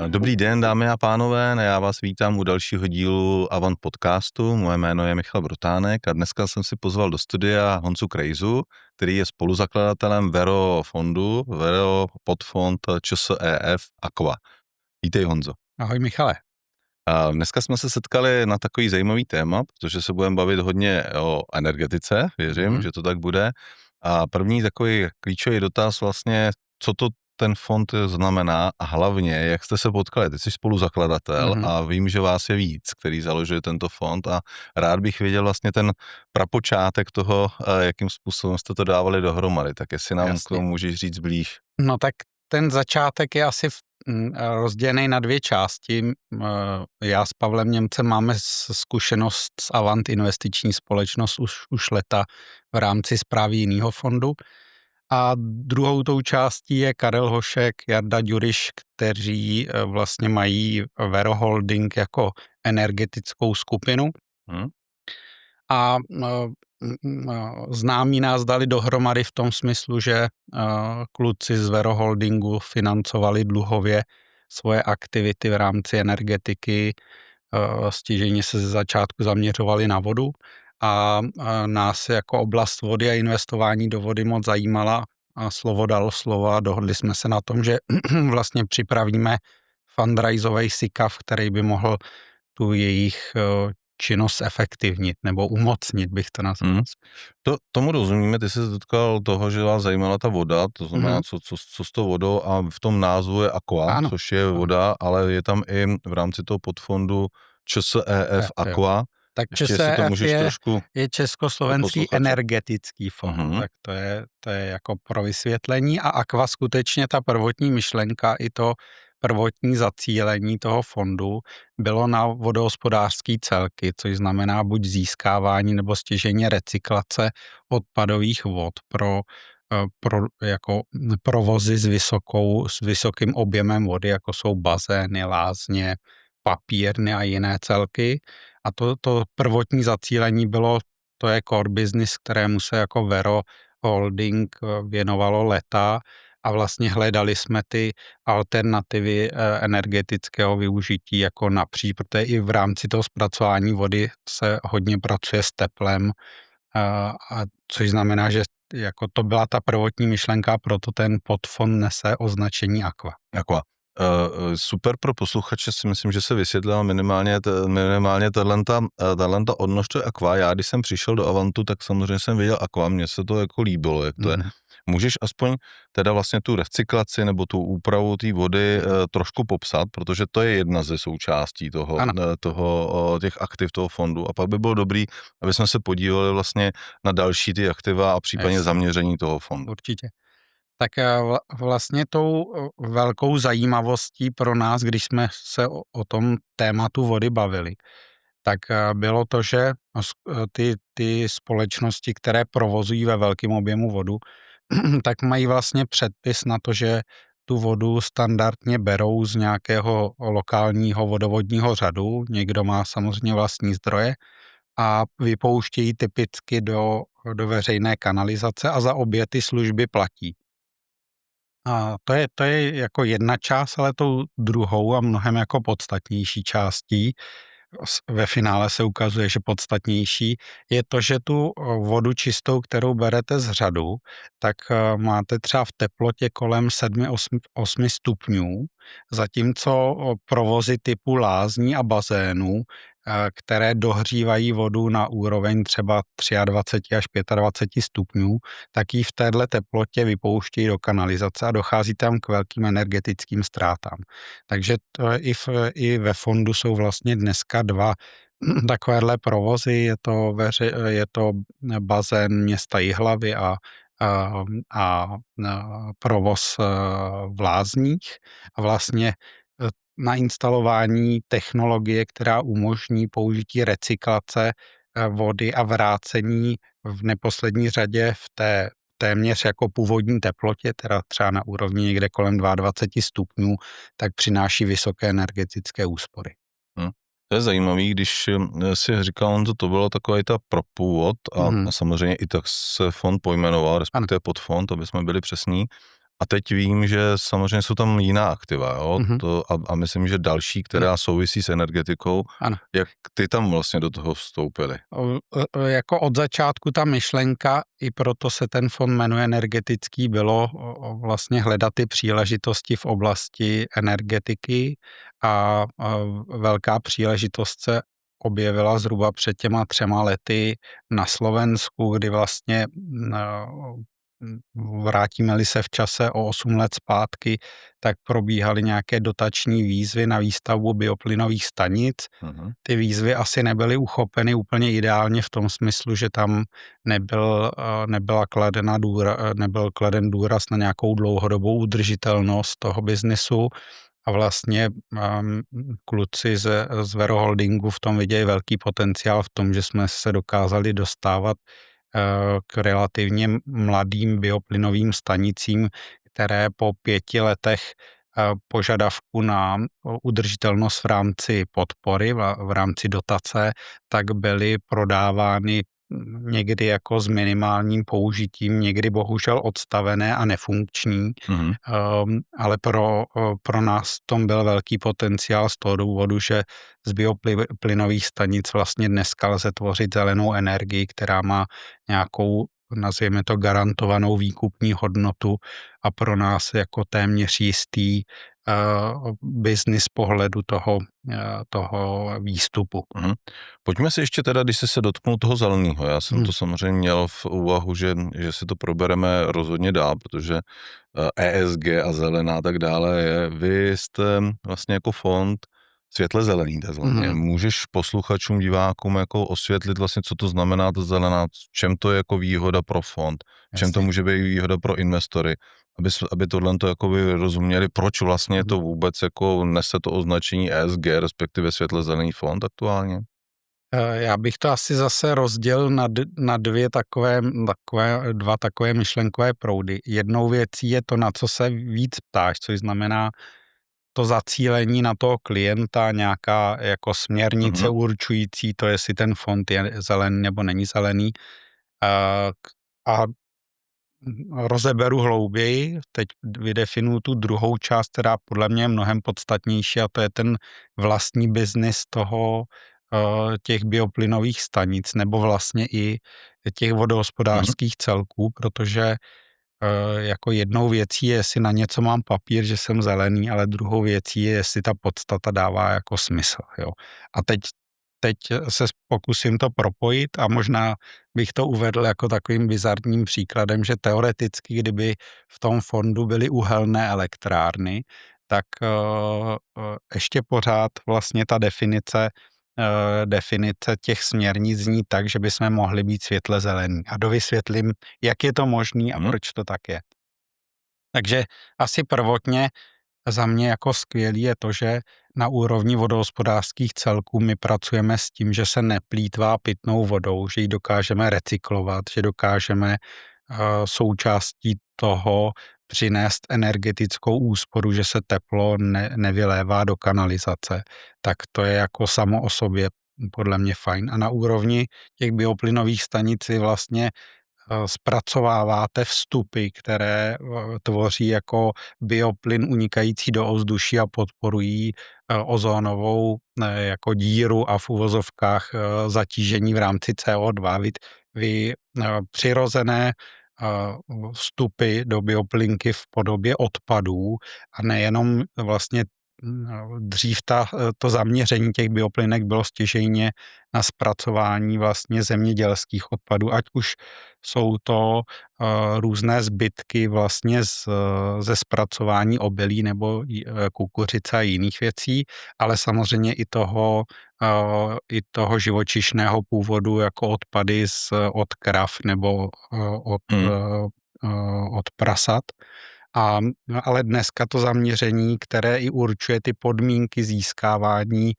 Dobrý den, dámy a pánové, já vás vítám u dalšího dílu Avant podcastu. Moje jméno je Michal Brotánek a dneska jsem si pozval do studia Honzu Krejzu, který je spoluzakladatelem Vero fondu, Vero podfond ČSEF Aqua. Vítej, Honzo. Ahoj, Michale. A dneska jsme se setkali na takový zajímavý téma, protože se budeme bavit hodně o energetice, věřím, že to tak bude. A první takový klíčový dotaz vlastně, co to ten fond znamená a hlavně, jak jste se potkali. Ty jsi spoluzakladatel a vím, že vás je víc, který založili tento fond a rád bych věděl vlastně ten prapočátek toho, jakým způsobem jste to dávali dohromady. Tak jestli nám k tomu můžeš říct blíž. No tak ten začátek je asi rozdělený na dvě části. Já s Pavlem Němcem máme zkušenost s Avant investiční společnost už leta v rámci správy jiného fondu. A druhou tou částí je Karel Hošek, Jarda Ďuriš, kteří vlastně mají Vero Holding jako energetickou skupinu. A známí nás dali dohromady v tom smyslu, že kluci z Vero Holdingu financovali dluhově svoje aktivity v rámci energetiky, stěžejně se ze začátku zaměřovali na vodu a nás jako oblast vody a investování do vody moc zajímala a slovo dalo slovo a dohodli jsme se na tom, že vlastně připravíme fundraisový SICAV, který by mohl tu jejich činnost efektivnit nebo umocnit, bych to nazval. Tomu rozumíme, ty jsi se dotkal toho, že vás zajímala ta voda, to znamená, co s tou vodou a v tom názvu je Aqua, Ano. což je voda, ale je tam i v rámci toho podfondu ČSEF Aqua. Tak ČSEF je Československý energetický fond, tak to je jako pro vysvětlení a Aqua skutečně ta prvotní myšlenka i to prvotní zacílení toho fondu bylo na vodohospodářský celky, což znamená buď získávání nebo stěžejně recyklace odpadových vod pro jako provozy s vysokým objemem vody, jako jsou bazény, lázně, papírny a jiné celky. A to prvotní zacílení bylo, to je core business, kterému se jako Vero Holding věnovalo leta a vlastně hledali jsme ty alternativy energetického využití jako protože i v rámci toho zpracování vody se hodně pracuje s teplem, což znamená, že jako to byla ta prvotní myšlenka, proto ten podfond nese označení Aqua. Super pro posluchače, si myslím, že se vysvětlila minimálně tato odnož, to je Aqua. Já, když jsem přišel do Avantu, tak samozřejmě jsem viděl Aqua, mně se to jako líbilo, jak to je. Můžeš aspoň teda vlastně tu recyklaci nebo tu úpravu té vody trošku popsat, protože to je jedna ze součástí těch aktiv toho fondu a pak by bylo dobrý, aby jsme se podívali vlastně na další ty aktiva a případně zaměření toho fondu. Určitě. Tak vlastně tou velkou zajímavostí pro nás, když jsme se o tom tématu vody bavili, tak bylo to, že ty společnosti, které provozují ve velkém objemu vodu, tak mají vlastně předpis na to, že tu vodu standardně berou z nějakého lokálního vodovodního řadu, někdo má samozřejmě vlastní zdroje a vypouštějí typicky do veřejné kanalizace a za obě ty služby platí. A to je jako jedna část, ale tou druhou a mnohem jako podstatnější částí, ve finále se ukazuje, že podstatnější, je to, že tu vodu čistou, kterou berete z řadu, tak máte třeba v teplotě kolem 7-8 stupňů, zatímco provozy typu lázní a bazénů, které dohřívají vodu na úroveň třeba 23 až 25 stupňů, tak ji v téhle teplotě vypouštějí do kanalizace a dochází tam k velkým energetickým ztrátám. Takže i ve fondu jsou vlastně dneska dva takovéhle provozy, je to bazén města Jihlavy a provoz v Lázních a vlastně na instalování technologie, která umožní použití recyklace vody a vrácení v neposlední řadě v té téměř jako původní teplotě, teda třeba na úrovni někde kolem 22 stupňů, tak přináší vysoké energetické úspory. To je zajímavý, když si říkal, že to bylo takový ta propůvod a samozřejmě i tak se fond pojmenoval, respektive podfond, aby jsme byli přesní. A teď vím, že samozřejmě jsou tam jiná aktiva, jo? Mhm. A myslím, že další, Ano. která souvisí s energetikou. Ano. Jak ty tam vlastně do toho vstoupili? Jako od začátku ta myšlenka, i proto se ten fond jmenuje energetický, bylo vlastně hledat ty příležitosti v oblasti energetiky a velká příležitost se objevila zhruba před těma 3 lety na Slovensku, kdy vlastně vrátíme-li se v čase o 8 let zpátky, tak probíhaly nějaké dotační výzvy na výstavbu bioplynových stanic. Mhm. Ty výzvy asi nebyly uchopeny úplně ideálně v tom smyslu, že tam nebyl kladen důraz na nějakou dlouhodobou udržitelnost toho biznesu a vlastně kluci z Vero Holdingu v tom vidějí velký potenciál v tom, že jsme se dokázali dostávat k relativně mladým bioplynovým stanicím, které po 5 letech požadavku na udržitelnost v rámci podpory, v rámci dotace, tak byly prodávány někdy jako s minimálním použitím, někdy bohužel odstavené a nefunkční, Mhm. ale pro nás v tom byl velký potenciál z toho důvodu, že z bioplynových stanic vlastně dneska lze tvořit zelenou energii, která má nějakou, nazvěme to, garantovanou výkupní hodnotu a pro nás jako téměř jistý biznis z pohledu toho výstupu. Mhm. Pojďme si ještě teda, když jsi se dotknul toho zeleného, já jsem to samozřejmě měl v úvahu, že si to probereme rozhodně dál, protože ESG a zelená a tak dále vy jste vlastně jako fond světle zelený takzvaně. Můžeš posluchačům, divákům jako osvětlit vlastně, co to znamená ta zelená, v čem to je jako výhoda pro fond, v čem to může být výhoda pro investory, aby tohle to jako by rozuměli, proč vlastně to vůbec jako nese to označení ESG, respektive světle zelený fond aktuálně? Já bych to asi zase rozdělil na dva takové myšlenkové proudy. Jednou věcí je to, na co se víc ptáš, což znamená to zacílení na toho klienta, nějaká jako směrnice určující to, jestli ten fond je zelený nebo není zelený. A rozeberu hlouběji, teď vydefinuju tu druhou část, která podle mě je mnohem podstatnější, a to je ten vlastní biznis těch bioplynových stanic, nebo vlastně i těch vodohospodářských celků, protože jako jednou věcí je, jestli na něco mám papír, že jsem zelený, ale druhou věcí je, jestli ta podstata dává jako smysl. Jo. A teď se pokusím to propojit a možná bych to uvedl jako takovým bizarním příkladem, že teoreticky, kdyby v tom fondu byly uhelné elektrárny, tak ještě pořád vlastně ta definice těch směrnic zní tak, že bychom mohli být světle zelení. A dovysvětlím, jak je to možný a proč to tak je. Takže asi prvotně za mě jako skvělý je to, že na úrovni vodohospodářských celků my pracujeme s tím, že se neplýtvá pitnou vodou, že ji dokážeme recyklovat, že dokážeme součástí toho přinést energetickou úsporu, že se teplo nevylévá do kanalizace. Tak to je jako samo o sobě podle mě fajn. A na úrovni těch bioplynových stanic vlastně zpracováváte vstupy, které tvoří jako bioplyn unikající do ovzduší a podporují ozónovou jako díru a v uvozovkách zatížení v rámci CO2. Vy přirozené vstupy do bioplynky v podobě odpadů a nejenom vlastně dřív to zaměření těch bioplynek bylo stěžejně na zpracování vlastně zemědělských odpadů, ať už jsou to různé zbytky vlastně ze zpracování obilí nebo kukuřice a jiných věcí, ale samozřejmě i toho živočišného původu jako odpady od krav nebo od prasat. Ale dneska to zaměření, které i určuje ty podmínky získávání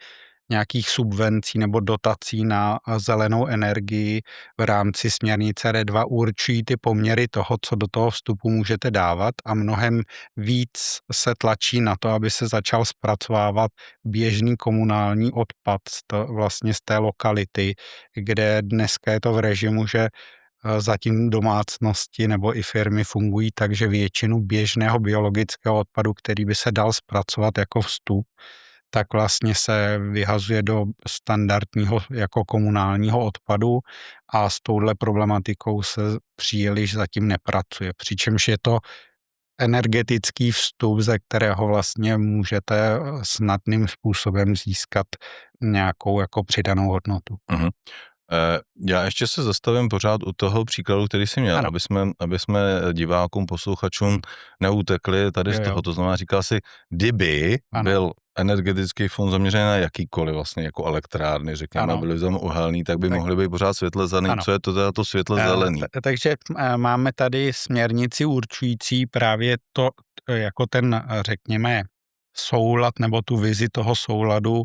nějakých subvencí nebo dotací na zelenou energii v rámci směrnice RED II určují ty poměry toho, co do toho vstupu můžete dávat, a mnohem víc se tlačí na to, aby se začal zpracovávat běžný komunální odpad vlastně z té lokality, kde dneska je to v režimu, že zatím domácnosti nebo i firmy fungují tak, že většinu běžného biologického odpadu, který by se dal zpracovat jako vstup, tak vlastně se vyhazuje do standardního jako komunálního odpadu a s touhle problematikou se příliš zatím nepracuje. Přičemž je to energetický vstup, ze kterého vlastně můžete snadným způsobem získat nějakou jako přidanou hodnotu. Mhm. Já ještě se zastavím pořád u toho příkladu, který jsi měl, Ano. aby jsme divákům, posluchačům neutekli tady z toho. To znamená, říkal si, kdyby byl energetický fond zaměřený na jakýkoliv vlastně jako elektrárny, řekněme, byly tam uhelný, tak by mohly být pořád světle zelený. Co je to teda to světle zelený? Takže máme tady směrnici určující právě to, jako ten, řekněme, soulad nebo tu vizi toho souladu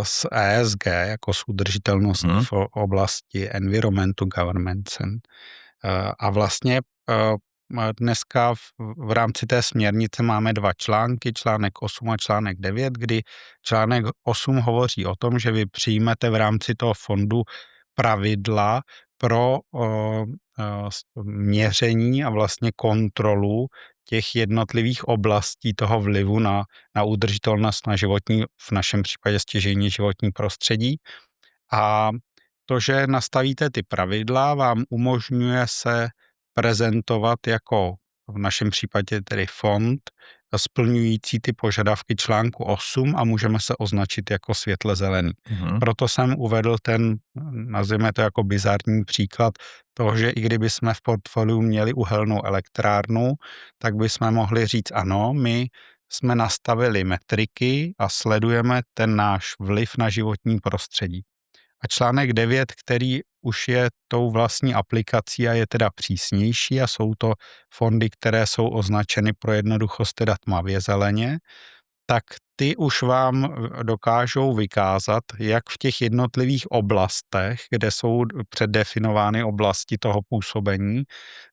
s ESG, jako s udržitelností v oblasti environmentu, governance. A vlastně dneska v rámci té směrnice máme 2 články, článek 8 a článek 9, kdy článek 8 hovoří o tom, že vy přijmete v rámci toho fondu pravidla pro měření a vlastně kontrolu těch jednotlivých oblastí toho vlivu na udržitelnost na životní, v našem případě stěžejní životní prostředí. A to, že nastavíte ty pravidla, vám umožňuje se prezentovat jako v našem případě tedy fond splňující ty požadavky článku 8 a můžeme se označit jako světle zelený. Proto jsem uvedl ten, nazvěme to jako bizarní příklad toho, že i kdyby jsme v portfoliu měli uhelnou elektrárnu, tak bychom mohli říct ano, my jsme nastavili metriky a sledujeme ten náš vliv na životní prostředí. A článek 9, který už je tou vlastní aplikací a je teda přísnější a jsou to fondy, které jsou označeny pro jednoduchost teda tmavě zeleně, tak ty už vám dokážou vykázat, jak v těch jednotlivých oblastech, kde jsou předdefinovány oblasti toho působení,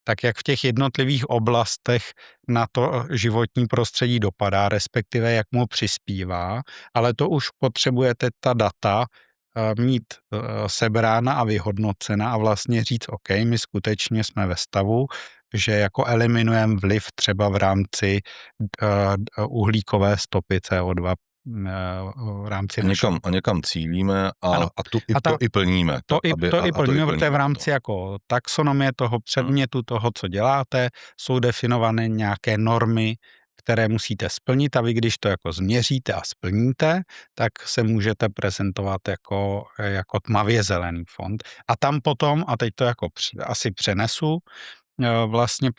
tak jak v těch jednotlivých oblastech na to životní prostředí dopadá, respektive jak mu přispívá, ale to už potřebujete ta data mít sebrána a vyhodnocena a vlastně říct, OK, my skutečně jsme ve stavu, že jako eliminujeme vliv třeba v rámci uhlíkové stopy CO2 v rámci a někam cílíme a to i plníme. To i plníme, protože v rámci jako taxonomie toho předmětu, toho, co děláte, jsou definované nějaké normy, které musíte splnit a vy, když to jako změříte a splníte, tak se můžete prezentovat jako tmavě zelený fond. A tam potom, a teď to jako asi přenesu, vlastně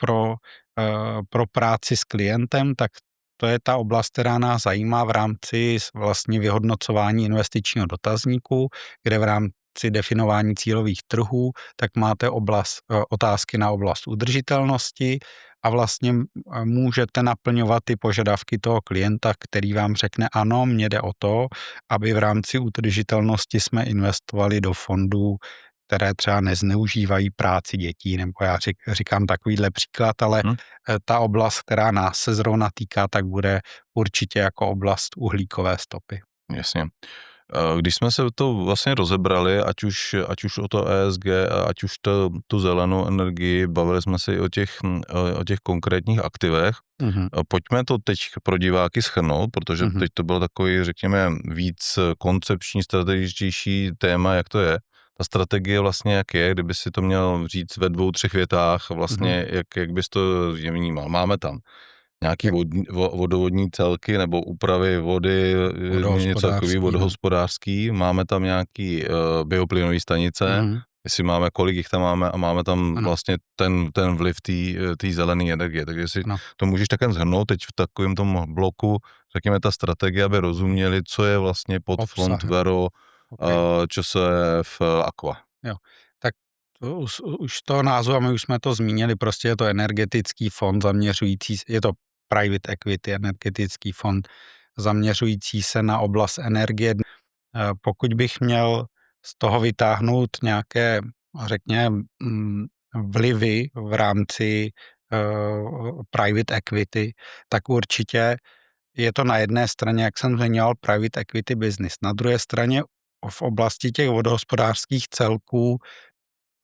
pro práci s klientem, tak to je ta oblast, která nás zajímá v rámci vlastně vyhodnocování investičního dotazníku, kde v rámci definování cílových trhů, tak máte otázky na oblast udržitelnosti a vlastně můžete naplňovat ty požadavky toho klienta, který vám řekne, ano, mně jde o to, aby v rámci udržitelnosti jsme investovali do fondů, které třeba nezneužívají práci dětí, nebo já říkám takovýhle příklad, ale ta oblast, která nás se zrovna týká, tak bude určitě jako oblast uhlíkové stopy. Jasně. Když jsme se to vlastně rozebrali, ať už o to ESG, ať už tu zelenou energii, bavili jsme se i o těch konkrétních aktivech. Pojďme to teď pro diváky shrnout, protože teď to byl takový, řekněme, víc koncepční, strategičtější téma, jak to je. Ta strategie vlastně jak je, kdyby si to měl říct ve 2-3 větách, vlastně jak bys to vnímal. Máme tam nějaký vodovodní celky nebo úpravy vody, něco takový vodohospodářský, máme tam nějaký bioplynové stanice, jestli máme, kolik jich tam máme a máme tam vlastně ten vliv té zelené energie. Takže si to můžeš také shrnout teď v takovém tom bloku, řekněme ta strategie, aby rozuměli, co je vlastně pod Fond Vero, čo se v Aqua. Jo, tak už to názvu, a my už jsme to zmínili, prostě je to energetický fond zaměřující, je to private equity, energetický fond zaměřující se na oblast energie. Pokud bych měl z toho vytáhnout nějaké, řekněme, vlivy v rámci private equity, tak určitě je to na jedné straně, jak jsem zmiňoval, private equity business. Na druhé straně v oblasti těch vodohospodářských celků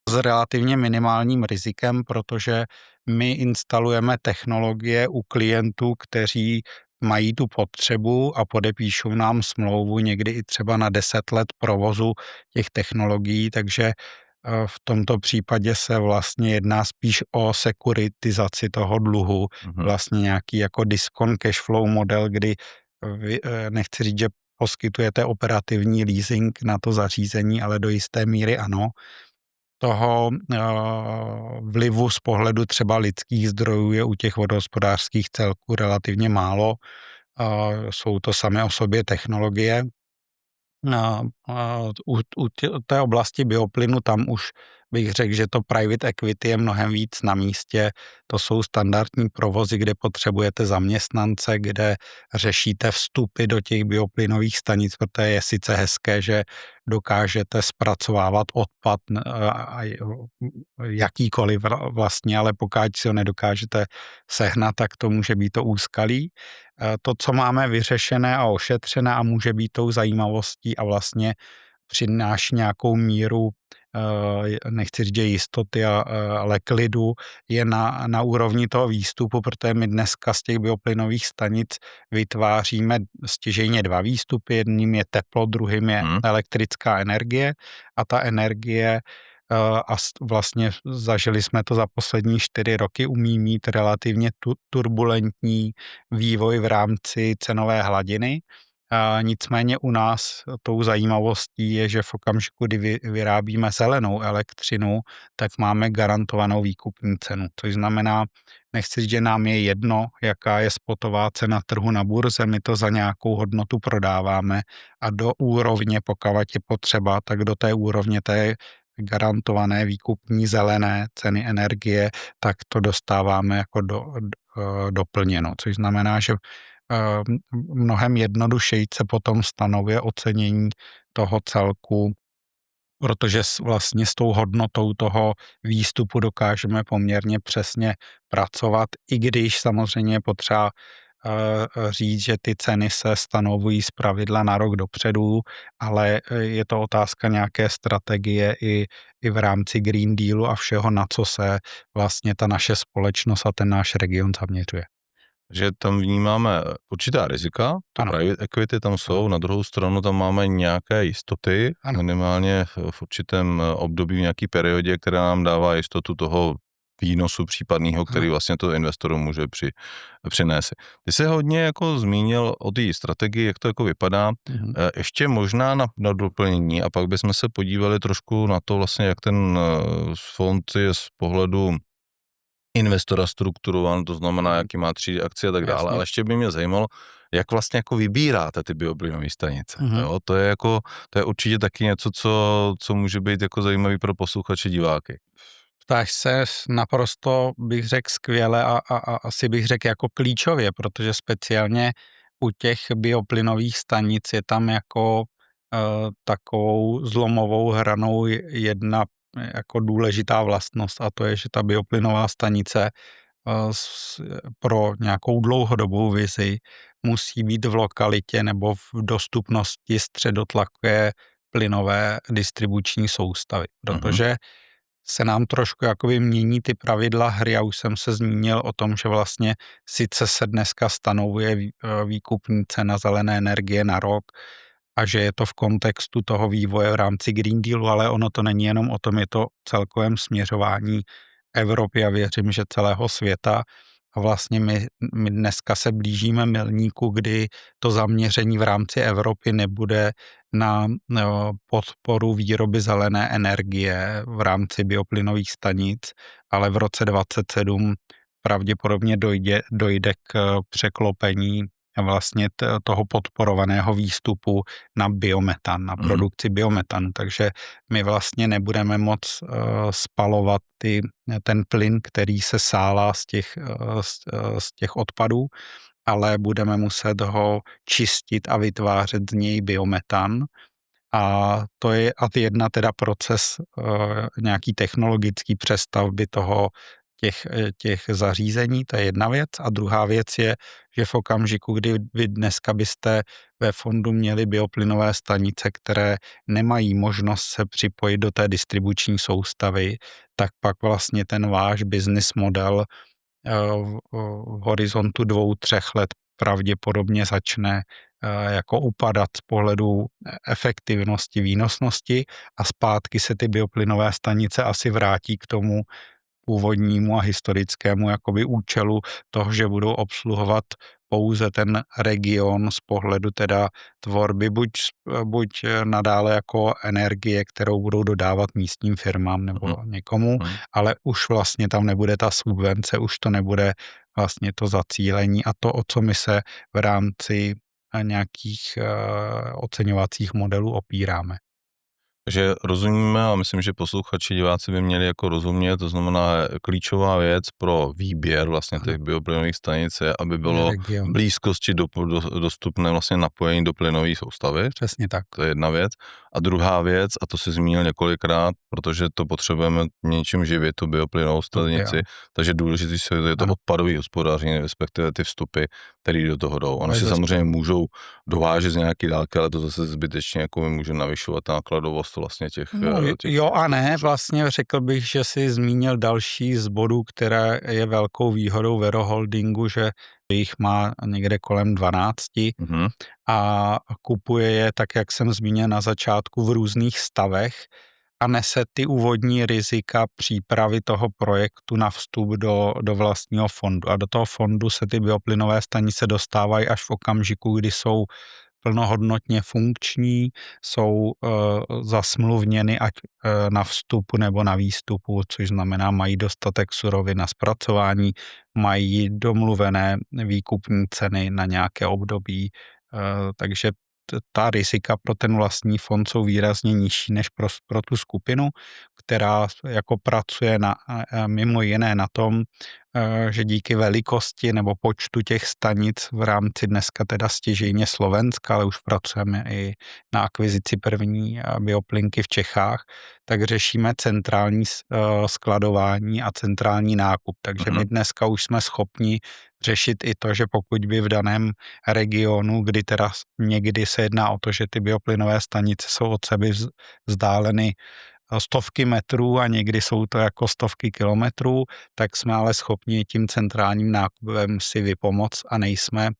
s relativně minimálním rizikem, protože my instalujeme technologie u klientů, kteří mají tu potřebu a podepíšou nám smlouvu někdy i třeba na 10 let provozu těch technologií, takže v tomto případě se vlastně jedná spíš o sekuritizaci toho dluhu, Mhm. vlastně nějaký jako discount cash flow model, kdy vy, nechci říct, že poskytujete operativní leasing na to zařízení, ale do jisté míry ano. Toho vlivu z pohledu třeba lidských zdrojů je u těch vodohospodářských celků relativně málo. Jsou to samé o sobě technologie. U té oblasti bioplynu tam už bych řekl, že to private equity je mnohem víc na místě. To jsou standardní provozy, kde potřebujete zaměstnance, kde řešíte vstupy do těch bioplynových stanic, protože je sice hezké, že dokážete zpracovávat odpad jakýkoliv vlastně, ale pokud si ho nedokážete sehnat, tak to může být to úskalí. To, co máme vyřešené a ošetřené a může být tou zajímavostí a vlastně přináší nějakou míru, nechci říct, že jistoty, ale klidu, je na úrovni toho výstupu, protože my dneska z těch bioplynových stanic vytváříme stěžejně 2 výstupy. Jedním je teplo, druhým je Mhm. elektrická energie a ta energie vlastně zažili jsme to za poslední 4 roky, umí mít relativně turbulentní vývoj v rámci cenové hladiny. Nicméně u nás tou zajímavostí je, že v okamžiku, kdy vyrábíme zelenou elektřinu, tak máme garantovanou výkupní cenu. Což znamená, nechci říct, že nám je jedno, jaká je spotová cena trhu na burze, my to za nějakou hodnotu prodáváme a do úrovně, pokud je potřeba, tak do té úrovně té garantované výkupní zelené ceny energie, tak to dostáváme jako doplněno, což znamená, že mnohem jednodušeji se potom stanovuje ocenění toho celku, protože vlastně s tou hodnotou toho výstupu dokážeme poměrně přesně pracovat, i když samozřejmě je potřeba říct, že ty ceny se stanovují zpravidla na rok dopředu, ale je to otázka nějaké strategie i v rámci Green Dealu a všeho, na co se vlastně ta naše společnost a ten náš region zaměřuje. Že tam vnímáme určitá rizika, to Ano. private equity tam jsou, Ano. na druhou stranu tam máme nějaké jistoty, Ano. minimálně v určitém období, v nějaký periodě, která nám dává jistotu toho výnosu případného, který Ano. vlastně to investorům může přinést. Ty jsi hodně jako zmínil o té strategii, jak to jako vypadá. Mhm. Ještě možná na doplnění a pak bychom se podívali trošku na to vlastně, jak ten fond je z pohledu investora strukturovan, to znamená, jaký má třídy akcie a tak dále, Jasně. ale ještě by mě zajímalo, jak vlastně jako vybíráte ty bioplynové stanice, Mhm. jo? To je určitě taky něco, co může být jako zajímavý pro posluchače, diváky. Ptáš se naprosto, bych řekl, skvěle a asi bych řekl jako klíčově, protože speciálně u těch bioplynových stanic je tam jako takovou zlomovou hranou jedna jako důležitá vlastnost a to je, že ta bioplynová stanice pro nějakou dlouhodobou vizi musí být v lokalitě nebo v dostupnosti středotlakové plynové distribuční soustavy, Mhm. protože se nám trošku jakoby mění ty pravidla hry. Já už jsem se zmínil o tom, že vlastně sice se dneska stanovuje výkupní cena zelené energie na rok a že je to v kontextu toho vývoje v rámci Green Dealu, ale ono to není jenom o tom, je to celkovém směřování Evropy a věřím, že celého světa. A vlastně my dneska se blížíme milníku, kdy to zaměření v rámci Evropy nebude na podporu výroby zelené energie v rámci bioplynových stanic, ale v roce 2027 pravděpodobně dojde k překlopení vlastně toho podporovaného výstupu na biometan, na Mhm. produkci biometanu. Takže my vlastně nebudeme moc spalovat ten plyn, který se sálá z těch odpadů, ale budeme muset ho čistit a vytvářet z něj biometan. A to je jedna teda proces nějaký technologický přestavby toho těch zařízení, to je jedna věc. A druhá věc je, že v okamžiku, kdy vy dneska byste ve fondu měli bioplynové stanice, které nemají možnost se připojit do té distribuční soustavy, tak pak vlastně ten váš business model v horizontu 2-3 let pravděpodobně začne jako upadat z pohledu efektivnosti, výnosnosti a zpátky se ty bioplynové stanice asi vrátí k tomu původnímu a historickému jakoby účelu toho, že budou obsluhovat pouze ten region z pohledu teda tvorby buď nadále jako energie, kterou budou dodávat místním firmám nebo někomu, ale už vlastně tam nebude ta subvence, už to nebude vlastně to zacílení a to, o co my se v rámci nějakých oceňovacích modelů opíráme. Takže rozumíme a myslím, že posluchači, diváci by měli jako rozumět, to znamená klíčová věc pro výběr vlastně těch bioplynových stanic je, aby bylo v blízkosti dostupné vlastně napojení do plynové soustavy. Přesně tak. To je jedna věc. A druhá věc, a to si zmínil několikrát, protože to potřebujeme něčím živit, tu bioplynovou stanici, takže důležité je to odpadové hospodaření, respektive ty vstupy, které do toho jdou. Ono si samozřejmě můžou dovážet z nějaký dálky, ale to zase zbytečně jako může navyšovat nákladovost vlastně těch... Jo a ne, vlastně řekl bych, že si zmínil další z bodů, která je velkou výhodou Vero Holdingu, že jich má někde kolem 12 a kupuje je, tak jak jsem zmínil na začátku, v různých stavech a nese ty úvodní rizika přípravy toho projektu na vstup do vlastního fondu. A do toho fondu se ty bioplynové stanice dostávají až v okamžiku, kdy jsou plnohodnotně funkční, jsou zasmluvněny ať na vstupu nebo na výstupu, což znamená, mají dostatek surovin na zpracování, mají domluvené výkupní ceny na nějaké období, takže ta rizika pro ten vlastní fond jsou výrazně nižší než pro tu skupinu, která jako pracuje mimo jiné na tom, že díky velikosti nebo počtu těch stanic v rámci dneska teda stěžejně Slovenska, ale už pracujeme i na akvizici první bioplynky v Čechách, tak řešíme centrální skladování a centrální nákup. Takže my dneska už jsme schopni řešit i to, že pokud by v daném regionu, kdy teda někdy se jedná o to, že ty bioplynové stanice jsou od sebe vzdáleny stovky metrů a někdy jsou to jako stovky kilometrů, tak jsme ale schopni tím centrálním nákupem si vypomoct a nejsme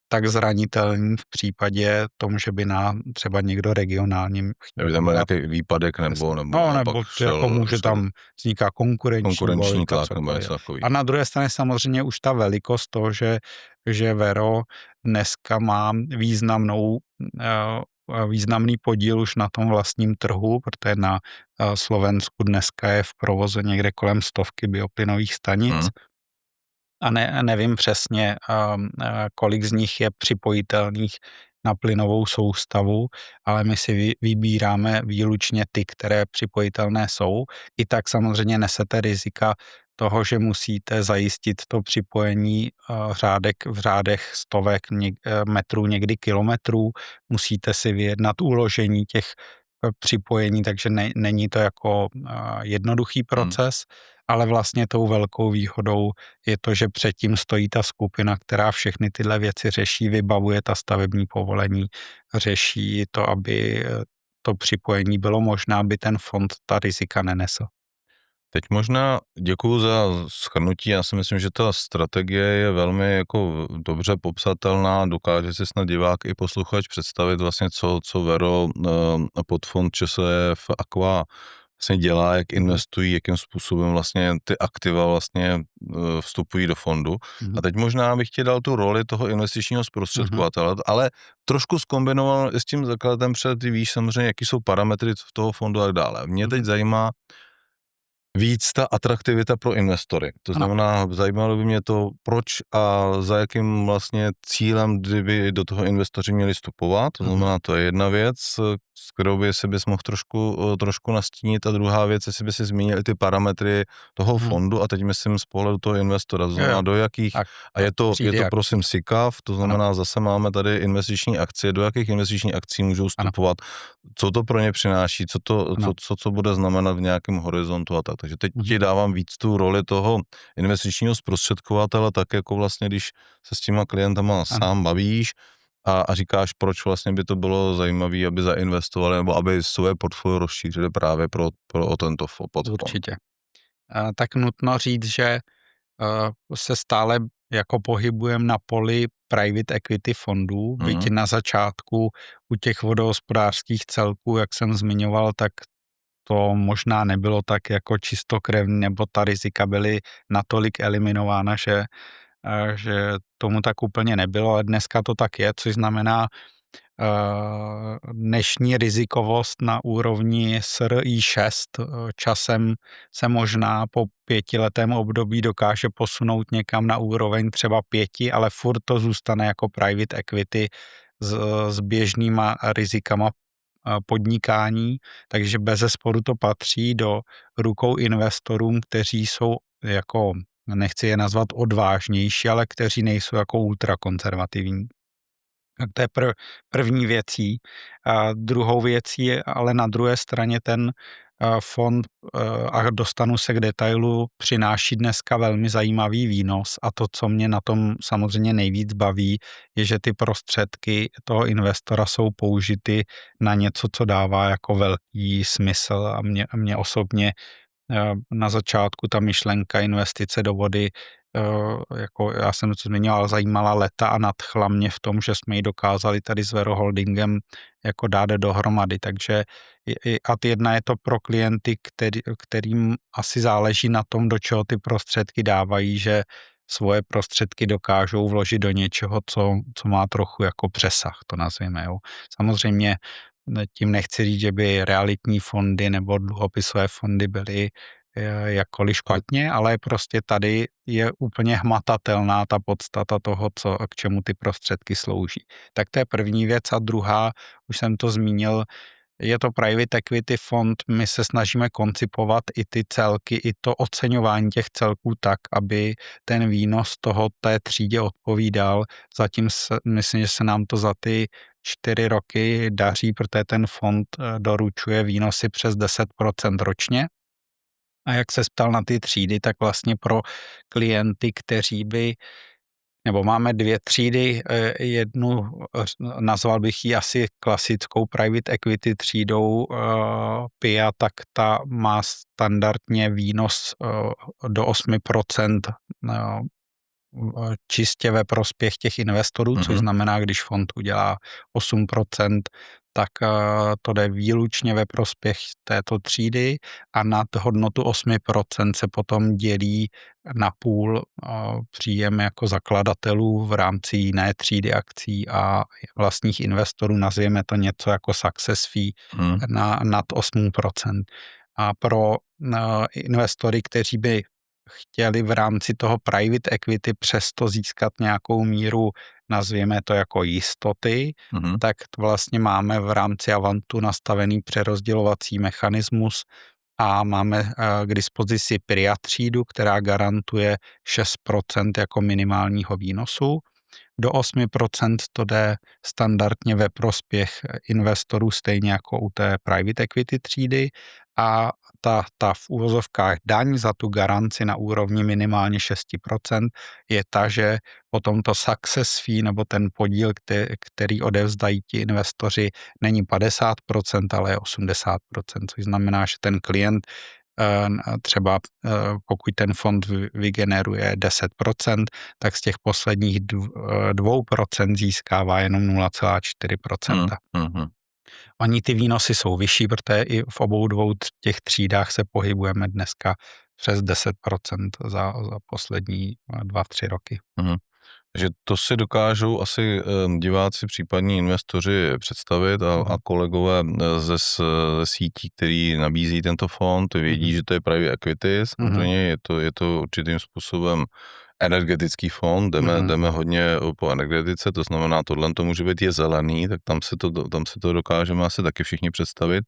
tak zranitelní v případě tomu, že by nám třeba někdo regionálním chtěl. Kdyby tam byl nějaký výpadek nebo jako může tam vzniká konkurenční tlak nebo něco takový. A na druhé straně samozřejmě už ta velikost toho, že Vero dneska má významný podíl už na tom vlastním trhu, protože na Slovensku dneska je v provozu někde kolem 100 bioplynových stanic. A nevím přesně, kolik z nich je připojitelných na plynovou soustavu, ale my si vybíráme výlučně ty, které připojitelné jsou. I tak samozřejmě nesete rizika toho, že musíte zajistit to připojení v řádech stovek metrů, někdy kilometrů. Musíte si vyjednat uložení těch připojení, takže není to jako jednoduchý proces, ale vlastně tou velkou výhodou je to, že předtím stojí ta skupina, která všechny tyhle věci řeší, vybavuje ta stavební povolení, řeší to, aby to připojení bylo možné, aby ten fond ta rizika nenesl. Teď možná děkuju za shrnutí, já si myslím, že ta strategie je velmi jako dobře popsatelná, dokáže si snad divák i posluchač představit vlastně, co Vero pod fond ČSF Aqua vlastně dělá, jak investují, jakým způsobem vlastně ty aktiva vlastně vstupují do fondu. A teď možná bych ti dal tu roli toho investičního zprostředkovatele, ale trošku zkombinoval s tím zakladem, protože ty víš samozřejmě, jaký jsou parametry toho fondu a tak dále. Mě teď zajímá víc ta atraktivita pro investory. To znamená, zajímalo by mě to, proč a za jakým vlastně cílem, kdyby do toho investoři měli vstupovat. To znamená, to je jedna věc, s kterou by si bys mohl trošku nastínit, a druhá věc, jestli by si zmínil ty parametry toho fondu, a teď myslím z pohledu toho investora, to znamená do jakých, a je to prosím SICAV, to znamená zase máme tady investiční akcie, do jakých investičních akcí můžou vstupovat, co to pro ně přináší, co bude znamenat v nějakém horizontu a tak. Takže teď ti dávám víc tu roli toho investičního zprostředkovatele, tak jako vlastně, když se s těma klientama sám bavíš a říkáš, proč vlastně by to bylo zajímavé, aby zainvestovali nebo aby své portfolio rozšířili právě pro tento podfond. Určitě. Tak nutno říct, že se stále jako pohybujeme na poli private equity fondů, byť na začátku u těch vodohospodářských celků, jak jsem zmiňoval, tak to možná nebylo tak jako čistokrevný, nebo ta rizika byly natolik eliminována, že tomu tak úplně nebylo, ale dneska to tak je, což znamená dnešní rizikovost na úrovni SRI 6 časem se možná po 5letém období dokáže posunout někam na úroveň třeba 5, ale furt to zůstane jako private equity s běžnýma rizikama podnikání, takže bezesporu to patří do rukou investorům, kteří jsou jako, nechci je nazvat odvážnější, ale kteří nejsou jako ultrakonzervativní. Tak to je první věcí. A druhou věcí je ale na druhé straně ten fond, a dostanu se k detailu, přináší dneska velmi zajímavý výnos a to, co mě na tom samozřejmě nejvíc baví, je, že ty prostředky toho investora jsou použity na něco, co dává jako velký smysl a mě osobně na začátku ta myšlenka investice do vody, jako já jsem to zmiňoval, zajímala leta a nadchla mě v tom, že jsme ji dokázali tady s Vero Holdingem jako dát dohromady, takže a jedna je to pro klienty, kterým asi záleží na tom, do čeho ty prostředky dávají, že svoje prostředky dokážou vložit do něčeho, co má trochu jako přesah, to nazveme. Jo. Samozřejmě tím nechci říct, že by realitní fondy nebo dluhopisové fondy byly jakkoliv špatně, ale prostě tady je úplně hmatatelná ta podstata toho, k čemu ty prostředky slouží. Tak to je první věc a druhá, už jsem to zmínil, je to private equity fond, my se snažíme koncipovat i ty celky, i to oceňování těch celků tak, aby ten výnos té třídě odpovídal. Zatím myslím, že se nám to za ty 4 roky daří, protože ten fond doručuje výnosy přes 10% ročně. A jak se ptal na ty třídy, tak vlastně pro klienty, nebo máme 2 třídy, jednu nazval bych ji asi klasickou private equity třídou PIA, tak ta má standardně výnos do 8% čistě ve prospěch těch investorů, což znamená, když fond udělá 8%, tak to jde výlučně ve prospěch této třídy a nad hodnotu 8% se potom dělí na půl příjem jako zakladatelů v rámci jiné třídy akcí a vlastních investorů, nazvěme to něco jako success fee nad 8%. A pro investory, kteří by chtěli v rámci toho private equity přesto získat nějakou míru, nazvěme to jako jistoty, tak vlastně máme v rámci Avantu nastavený přerozdělovací mechanismus a máme k dispozici PRIA třídu, která garantuje 6% jako minimálního výnosu. Do 8% to jde standardně ve prospěch investorů, stejně jako u té private equity třídy a ta v úvozovkách daň za tu garanci na úrovni minimálně 6% je ta, že potom to success fee nebo ten podíl, který odevzdají ti investoři, není 50%, ale je 80%, což znamená, že ten klient třeba pokud ten fond vygeneruje 10%, tak z těch posledních 2% získává jenom 0,4%. Oni ty výnosy jsou vyšší, protože i v obou dvou těch třídách se pohybujeme dneska přes 10% za poslední 2-3 roky. Že to si dokážou asi diváci, případní investoři představit a kolegové ze sítí, který nabízí tento fond, vědí, že to je private equity, samozřejmě je to určitým způsobem energetický fond, jdeme hodně po energetice, to znamená, tohle to může být je zelený, tak tam si to dokážeme asi taky všichni představit.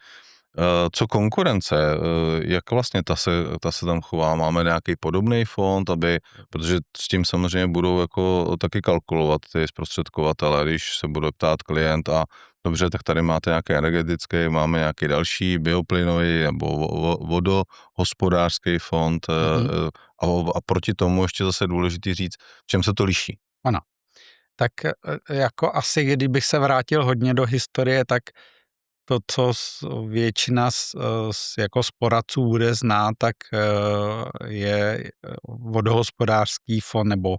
Co konkurence, jak vlastně ta se tam chová? Máme nějaký podobný fond, protože s tím samozřejmě budou jako taky kalkulovat ty zprostředkovatele, když se bude ptát klient a Dobře, tak tady máte nějaký energetický, máme nějaký další bioplynový nebo vodohospodářský fond Mhm. a proti tomu ještě zase důležitý říct, v čem se to liší. Ano. Tak jako asi kdybych se vrátil hodně do historie, tak to, co většina jako z poradců bude znát, tak je vodohospodářský fond nebo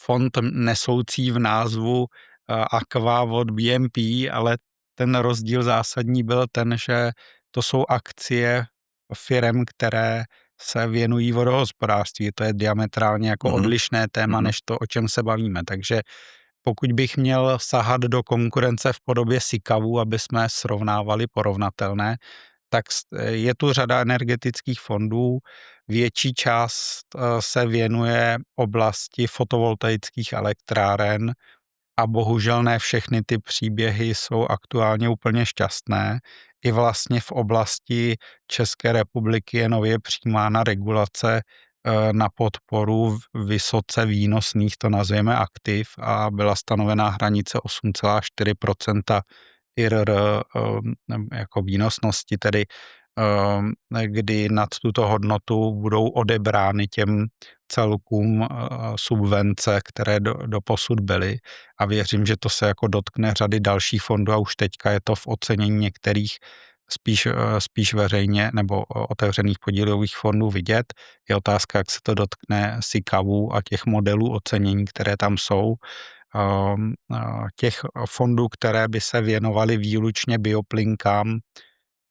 fond nesoucí v názvu Aqua od BNP, ale ten rozdíl zásadní byl ten, že to jsou akcie firem, které se věnují vodohospodářství. To je diametrálně jako Mhm. odlišné téma, Mhm. než to, o čem se bavíme. Takže pokud bych měl sahat do konkurence v podobě SICAVu, aby jsme srovnávali porovnatelné, tak je tu řada energetických fondů. Větší část se věnuje oblasti fotovoltaických elektráren a bohužel ne všechny ty příběhy jsou aktuálně úplně šťastné. I vlastně v oblasti České republiky je nově přijímána regulace na podporu vysoce výnosných, to nazveme aktiv, a byla stanovená hranice 8,4% IRR jako výnosnosti, tedy kdy nad tuto hodnotu budou odebrány těm celkům subvence, které doposud byly, a věřím, že to se jako dotkne řady dalších fondů a už teďka je to v ocenění některých spíš veřejně nebo otevřených podílových fondů vidět. Je otázka, jak se to dotkne SICAVů a těch modelů ocenění, které tam jsou. Těch fondů, které by se věnovaly výlučně bioplynkám,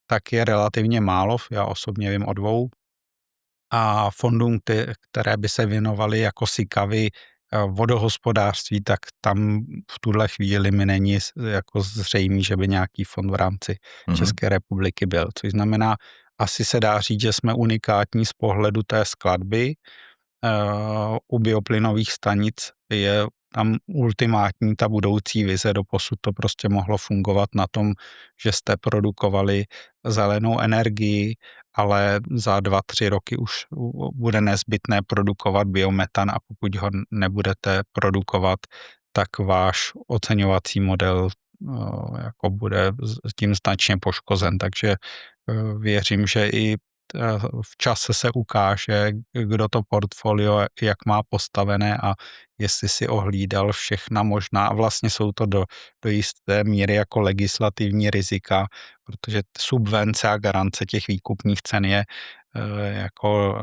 tak je relativně málo, já osobně vím o 2. A fondům, které by se věnovaly jako SICAVy vodohospodářství, tak tam v tuhle chvíli mi není jako zřejmý, že by nějaký fond v rámci Mhm. České republiky byl. Což znamená, asi se dá říct, že jsme unikátní z pohledu té skladby. U bioplynových stanic je tam ultimátní ta budoucí vize, doposud to prostě mohlo fungovat na tom, že jste produkovali zelenou energii, ale za 2-3 roky už bude nezbytné produkovat biometan, a pokud ho nebudete produkovat, tak váš oceňovací model jako bude tím značně poškozen. Takže věřím, že i v čase se ukáže, kdo to portfolio jak má postavené a jestli si ohlídal všechna možná, a vlastně jsou to do jisté míry jako legislativní rizika, protože subvence a garance těch výkupních cen je jako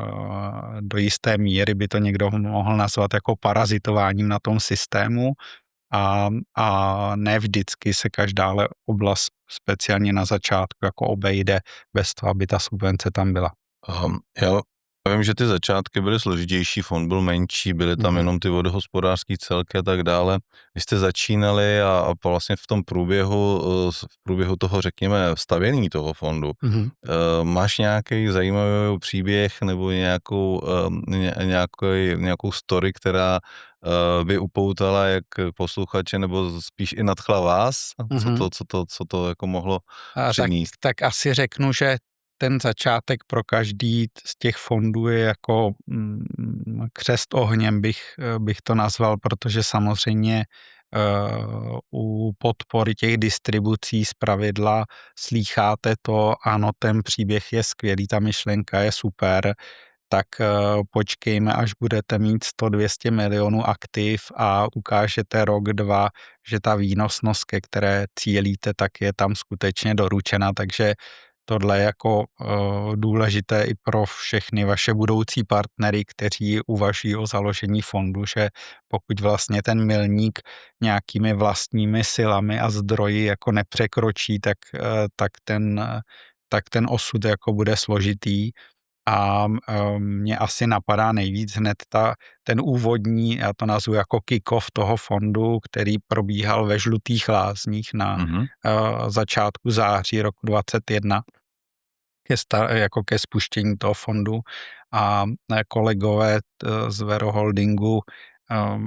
do jisté míry by to někdo mohl nazvat jako parazitováním na tom systému, a ne vždycky se každá oblast speciálně na začátku jako obejde bez toho, aby ta subvence tam byla. Já vím, že ty začátky byly složitější, fond byl menší, byly tam jenom ty vodohospodářský celky a tak dále. Když jste začínali a vlastně v tom průběhu toho, řekněme, stavění toho fondu, máš nějaký zajímavý příběh nebo nějakou story, která by upoutala jak posluchače nebo spíš i nadchla vás? Co to jako mohlo přinést? Tak asi řeknu, že ten začátek pro každý z těch fondů je jako křest ohněm, bych to nazval, protože samozřejmě u podpory těch distribucí zpravidla slýcháte to, ano, ten příběh je skvělý, ta myšlenka je super, tak počkejme, až budete mít 100-200 milionů aktiv a ukážete rok, 2, že ta výnosnost, ke které cílíte, tak je tam skutečně doručena, takže tohle je jako důležité i pro všechny vaše budoucí partnery, kteří uvažují o založení fondu, že pokud vlastně ten milník nějakými vlastními silami a zdroji jako nepřekročí, tak ten osud jako bude složitý. A mě asi napadá nejvíc hned ten úvodní, já to nazvu jako kick-off toho fondu, který probíhal ve Žlutých Lázních na začátku září roku 2021 jako ke spuštění toho fondu, a kolegové z Vero Holdingu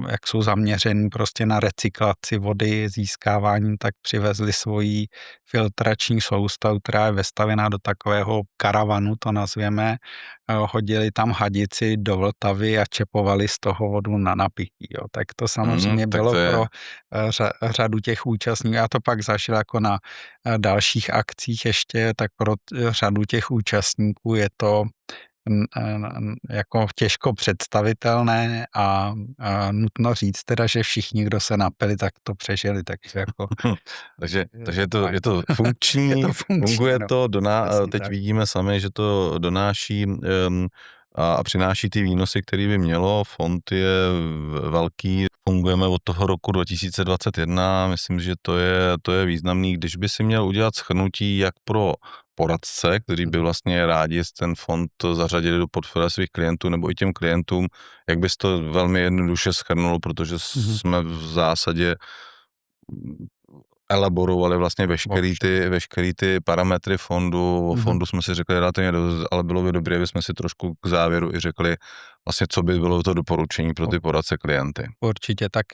jak jsou zaměřený prostě na recyklaci vody, získávání, tak přivezli svoji filtrační soustavu, která je vestavěná do takového karavanu, to nazvěme. Hodili tam hadici do Vltavy a čepovali z toho vodu na napití. Jo. Tak to samozřejmě tak bylo to je... pro řadu těch účastníků. Já to pak zažil jako na dalších akcích ještě, tak pro řadu těch účastníků je to jako těžko představitelné a nutno říct teda, že všichni, kdo se napili, tak to přežili, takže jako... takže je to funkční, je to funkční, funguje no, to, teď tak. vidíme sami, že to donáší a přináší ty výnosy, který by mělo. Fond je velký, fungujeme od toho roku 2021, myslím, že to je významný. Když by si měl udělat shrnutí jak pro poradce, kteří by vlastně rádi ten fond zařadili do portfolia svých klientů, nebo i těm klientům, jak bys to velmi jednoduše shrnul, protože jsme v zásadě elaborovali vlastně veškerý ty parametry fondu. O fondu jsme si řekli relativně dost, ale bylo by dobré, aby jsme si trošku k závěru i řekli vlastně, co by bylo to doporučení pro ty poradce klienty. Určitě, tak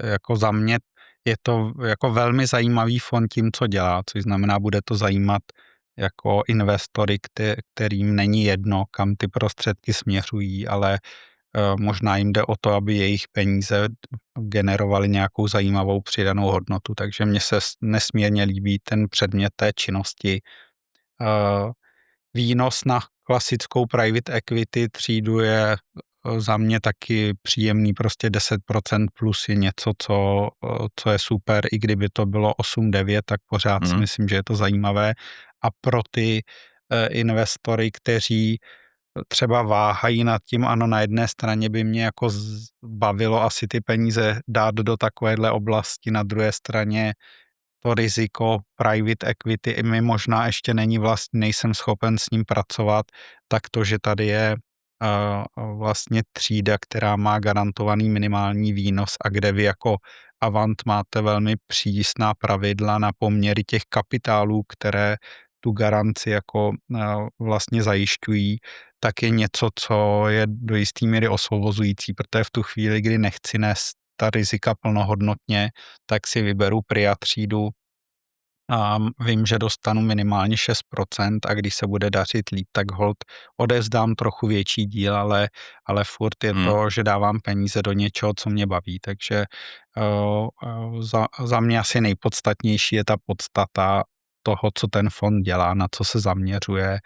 jako za mě je to jako velmi zajímavý fond tím, co dělá, což znamená, bude to zajímat jako investory, kterým není jedno, kam ty prostředky směřují, ale možná jim jde o to, aby jejich peníze generovaly nějakou zajímavou přidanou hodnotu. Takže mně se nesmírně líbí ten předmět té činnosti. Výnos na klasickou private equity třídu je za mě taky příjemný, prostě 10% plus je něco, co je super, i kdyby to bylo 8-9, tak pořád si myslím, že je to zajímavé. A pro ty investory, kteří třeba váhají nad tím, ano, na jedné straně by mě jako bavilo asi ty peníze dát do takovéhle oblasti, na druhé straně to riziko private equity i mi možná ještě není vlastně, nejsem schopen s ním pracovat, tak to, že tady je vlastně třída, která má garantovaný minimální výnos a kde vy jako Avant máte velmi přísná pravidla na poměry těch kapitálů, které tu garanci jako vlastně zajišťují, tak je něco, co je do jistý míry osvobozující, protože v tu chvíli, kdy nechci nést ta rizika plnohodnotně, tak si vyberu Pria třídu a vím, že dostanu minimálně 6% a když se bude dařit líp, tak hold odevzdám trochu větší díl, ale furt je to, že dávám peníze do něčeho, co mě baví, takže za mě asi nejpodstatnější je ta podstata toho, co ten fond dělá, na co se zaměřuje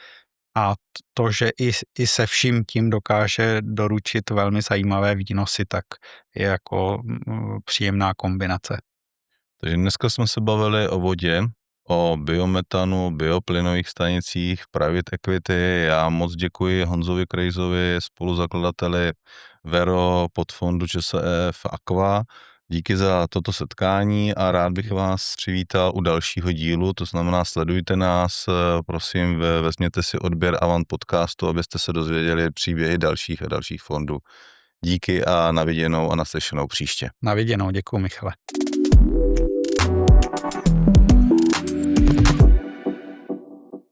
a to, že i se vším tím dokáže doručit velmi zajímavé výnosy, tak je jako příjemná kombinace. Takže dneska jsme se bavili o vodě, o biometanu, bioplynových stanicích, private equity. Já moc děkuji Honzovi Krejzovi, spoluzakladateli Vero, podfondu ČSEF Aqua. Díky za toto setkání a rád bych vás přivítal u dalšího dílu, to znamená sledujte nás, prosím, vezměte si odběr Avant podcastu, abyste se dozvěděli příběhy dalších a dalších fondů. Díky a na viděnou a naslyšenou příště. Na viděnou, děkuji Michale.